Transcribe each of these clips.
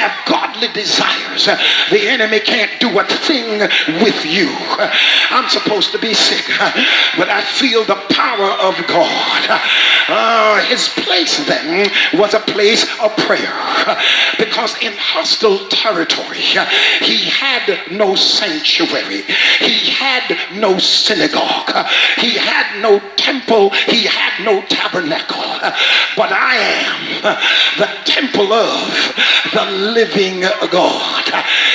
have godly desires, the enemy can't do a thing with you. I'm supposed to be sick, but I feel the power of God. His place then was a place of prayer, because in hostile territory he had no sanctuary, he had no synagogue, he had no temple, he had no tabernacle. But I am the temple of the living God.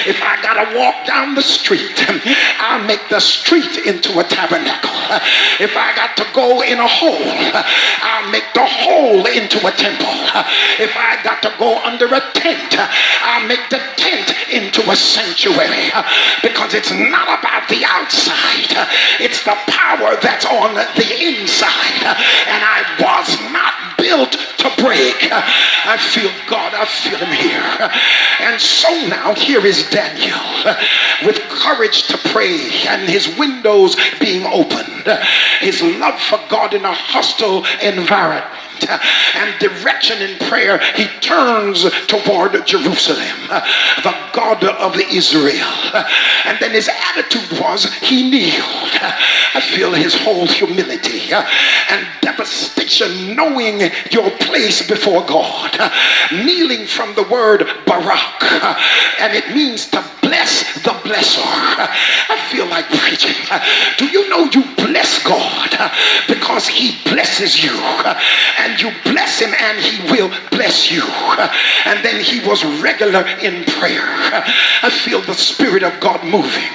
If I gotta walk down the street, I'll make the street into a tabernacle. If I got to go in a hole, I'll make the hole into a temple. If I got to go under a tent, I'll make the tent into a sanctuary. Because it's not about the outside, it's the power that's on the inside. And I was not built to break. I feel God, I feel him here. And so now here is Daniel with courage to pray and his windows being opened. His love for God in a hostile environment and direction in prayer, he turns toward Jerusalem, the God of Israel. And then his attitude was he kneeled. I feel his whole humility and devastation, knowing your place before God. Kneeling from the word Barak, and it means to bless the blesser. I feel like preaching. Do you know you bless God because he blesses you, and you bless him and he will bless you? And then he was regular in prayer. I feel the Spirit of God moving.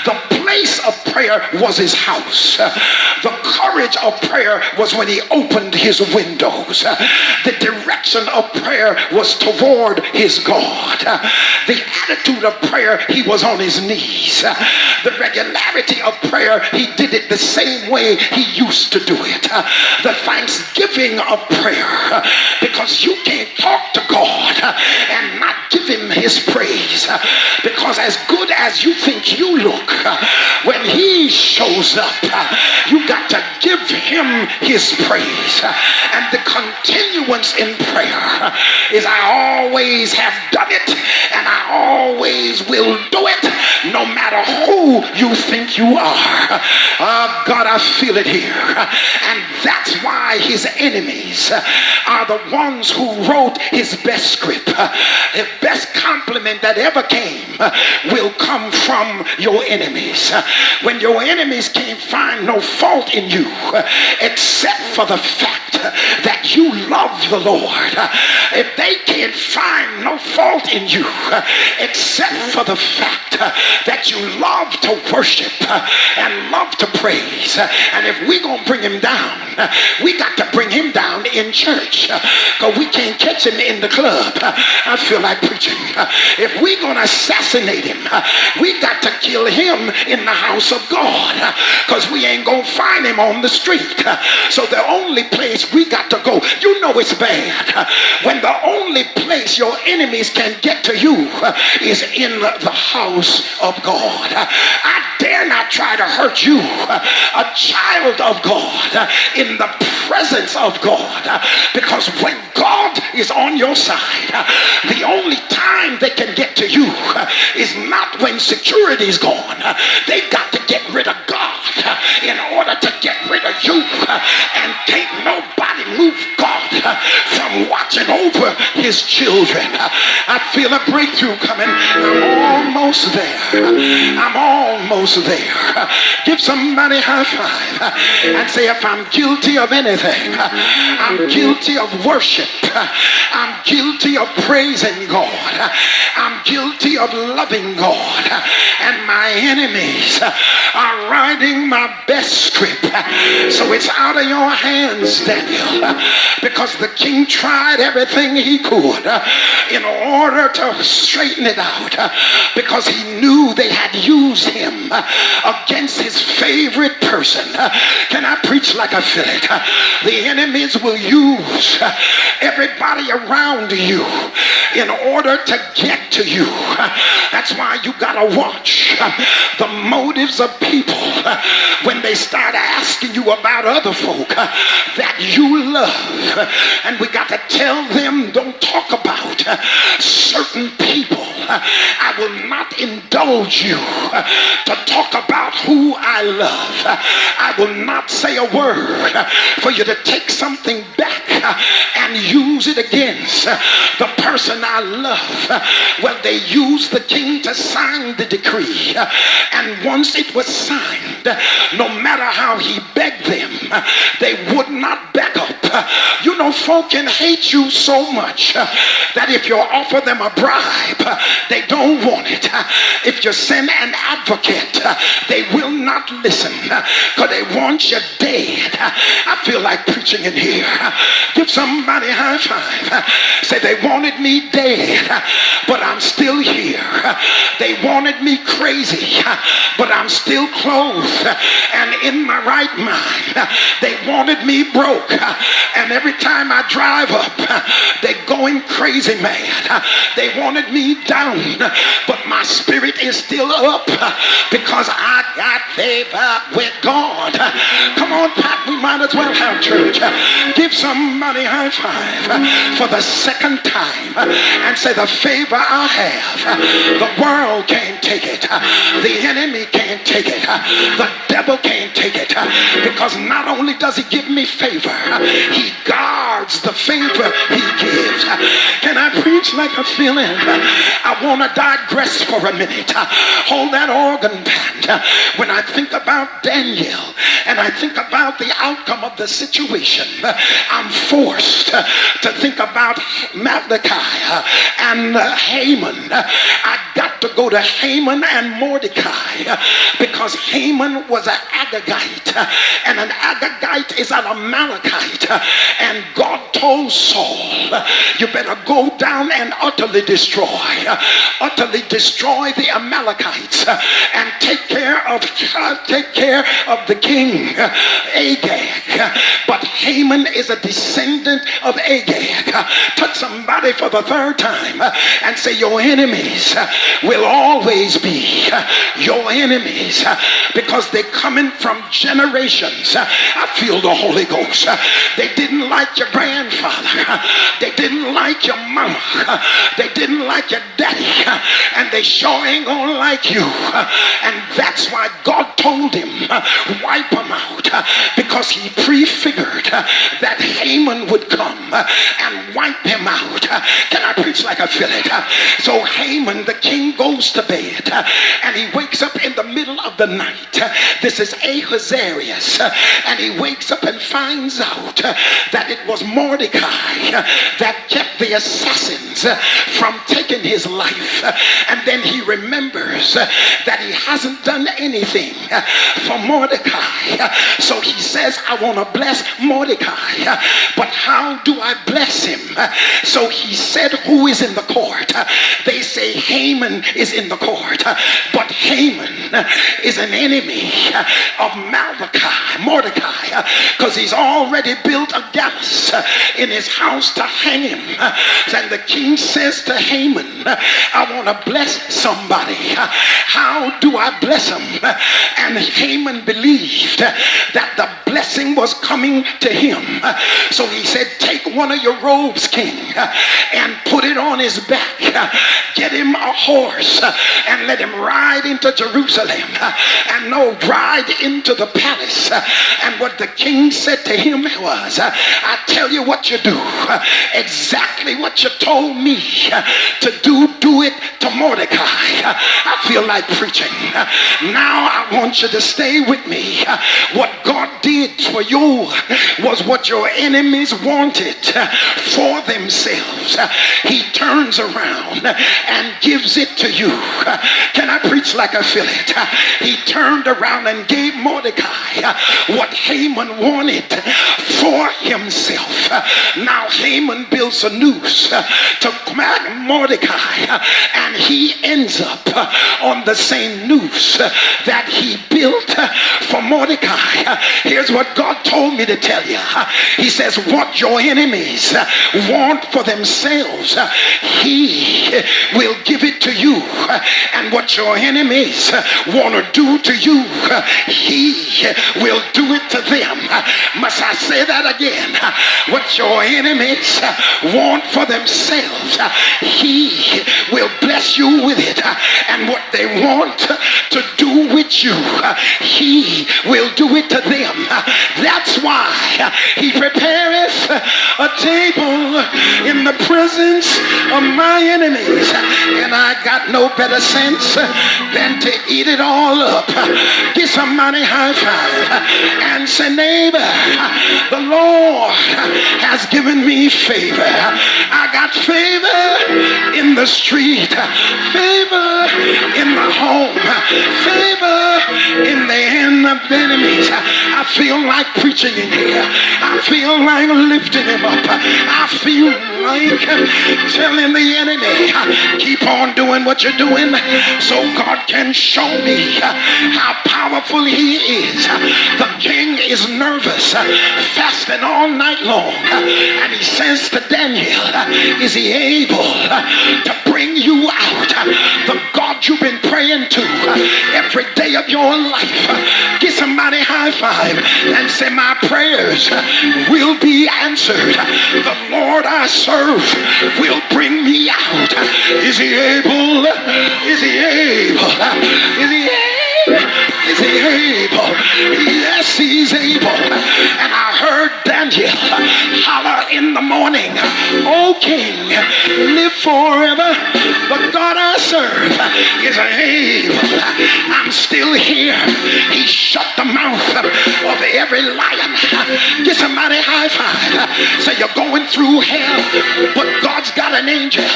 The place of prayer was his house. The courage of prayer was when he opened his windows. The direction of prayer was toward his God. The attitude of prayer, he was on his knees. The regularity of prayer, he did it the same way he used to do it. The thanksgiving of prayer, because you can't talk to God and not give him his praise. Because as good as you think you look, when he shows up, you got to give him his praise. And the continuance in prayer is I always have done it and I always will do it, no matter who you think you are. God, I feel it here. And that's why his enemies are the ones who wrote his best script. The best compliment that ever came will come from your enemies. When your enemies can't find no fault in you except for the fact that you love the Lord, if they can't find no fault in you except for the fact that you love to worship and love to praise, and if we're gonna bring him down, we got to bring him down in church, because we can't catch him in the club. I feel like preaching. If we're gonna assassinate him, we got to kill him in the house of God, because we ain't gonna find him on the street. So the only place we got to go, you know it's bad when the only place your enemies can get to you is in the house of God. I dare not try to hurt you, a child of God, in the presence of God, because when God is on your side, the only time they can get to you is not when security's gone. They got to get rid of God in order to get rid of you, and can't nobody move God from watching over his children. I feel a breakthrough coming. I'm almost there. I'm almost there. Give somebody a high five and say, if I'm guilty of anything, I'm guilty of worship. I'm guilty of praising God. I'm guilty of loving God. And my enemies are writing my best script. So it's out of your hands, Daniel, because the king tried everything he could in order to straighten it out, because he knew they had used him against his favorite person. Can I preach like I feel it? The enemies will use everybody around you in order to get to you. That's why you gotta watch the motives of people when they start asking you about other folk that you love. And we got to tell them, don't talk about certain people I will not indulge you to talk about who I love. I will not say a word for you to take something back and use it against the person I love. Well, they used the king to sign the decree, and once it was signed, no matter how he begged them, they would not back up. You know, folk can hate you so much that if you offer them a bribe, they don't want it. If you send an advocate, they will not listen because they want you dead. I feel like preaching in here. Give somebody a high five. Say, they wanted me dead, but I'm still here. They wanted me crazy, but I'm still clothed and in my right mind. They wanted me broke, and every time I drive up, they're going crazy mad. They wanted me down, but my spirit is still up because I got favor with God. Come on, Pat, we might as well have church. Give somebody a high five for the second time and say, the favor I have, the world can't take it. The enemy can't take it. The devil can't take it, because not only does he give me favor, he guards the favor he gives. Can I preach like a feeling? I want to digress for a minute. Hold that organ band. When I think about Daniel and I think about the outcome of the situation, I'm forced to think about Mordecai and Haman. I got to go to Haman and Mordecai because Haman was an Agagite, and an Agagite is an Amalekite, and God told Saul, you better go down and utterly destroy the Amalekites and take care of the king Agag. But Haman is a descendant of Agag. Touch somebody for the third time and say, your enemies will always be your enemies because they're coming from generations. I feel the Holy Ghost. They didn't like your grandfather. They didn't like your mama. They didn't like your daddy. And they sure ain't gonna like you. And that's why God told him, wipe them out, because he prefigured that Haman would come and wipe him out. Can I preach like I feel it? So Haman, the king, goes to bed and he wakes up in the middle of the night. This is Ahasuerus, and he wakes up and finds out that it was Mordecai that kept the assassins from taking his life. And then he remembers that he hasn't done anything for Mordecai. So he says, I want to bless Mordecai, but how do I bless him? So he said, who is in the court? They say Haman is in the court, but Haman is an enemy of Mordecai, because he's already built a gallows in his house to hang him. And the king says to Haman, I want to bless somebody. How do I bless him? And Haman believed that the blessing was coming to him. So he said, take one of your robes, king, and put it on his back. Get him a horse and let him ride into Jerusalem, and ride into the palace. And what the king said to him was, I tell you what you do. Exactly what you told me to do it to Mordecai. I feel like preaching. Now I want you to stay with me. What God did for you was what your enemies wanted for themselves. He turns around and gives it to you. Can I preach like I feel it? He turned around and gave Mordecai what Haman wanted for himself. Now Haman builds a noose to Mordecai, and he ends up on the same noose that he built for Mordecai. Here's what God told me to tell you. He says, what your enemies want for themselves, he will give it to you. And what your enemies want to do to you, he will do it to them. Must I say that again? What your enemies want for themselves, he will bless bless you with it. And what they want to do with you, he will do it to them. That's why he prepareth a table in the presence of my enemies. And I got no better sense than to eat it all up. Give somebody a high five and say, neighbor, the Lord has given me favor. I got favor in the street, favor in the home, favor in the hand of enemies. I feel like preaching in here. I feel like lifting him up. I feel like telling the enemy, keep on doing what you're doing so God can show me how powerful he is. The king is nervous, fasting all night long, and he says to Daniel, is he able to bring you out? The God you've been praying to every day of your life. Give somebody a high five and say, my prayers will be answered. The Lord I serve will bring me out. Is he able? Is he able? Is he able? Is he able? Yes, he's able. And I heard Daniel holler in the morning, O King, live forever. The God I serve is able. I'm still here. He shut the mouth of every lion. Give somebody a high five. Say, you're going through hell, but God's got an angel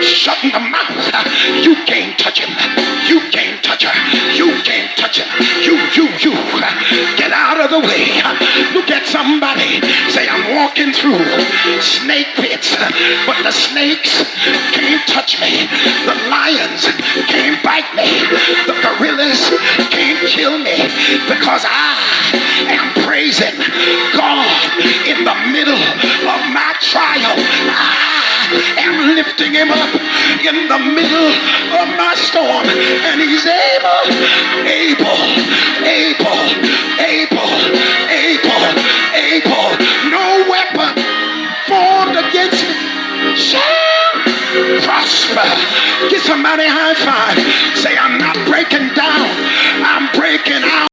shutting the mouth. You can't touch him. You can't touch her. You can't touch him. You. Get out of the way. Look at somebody. Say, I'm walking through snake pits, but the snakes can't touch me. The lions can't bite me. The gorillas can't kill me because I am praising God in the middle of my trial. I am lifting him up in the middle of my storm, and he's able. No weapon formed against me shall prosper. Give somebody a high five. Say, I'm not breaking down. I'm breaking out.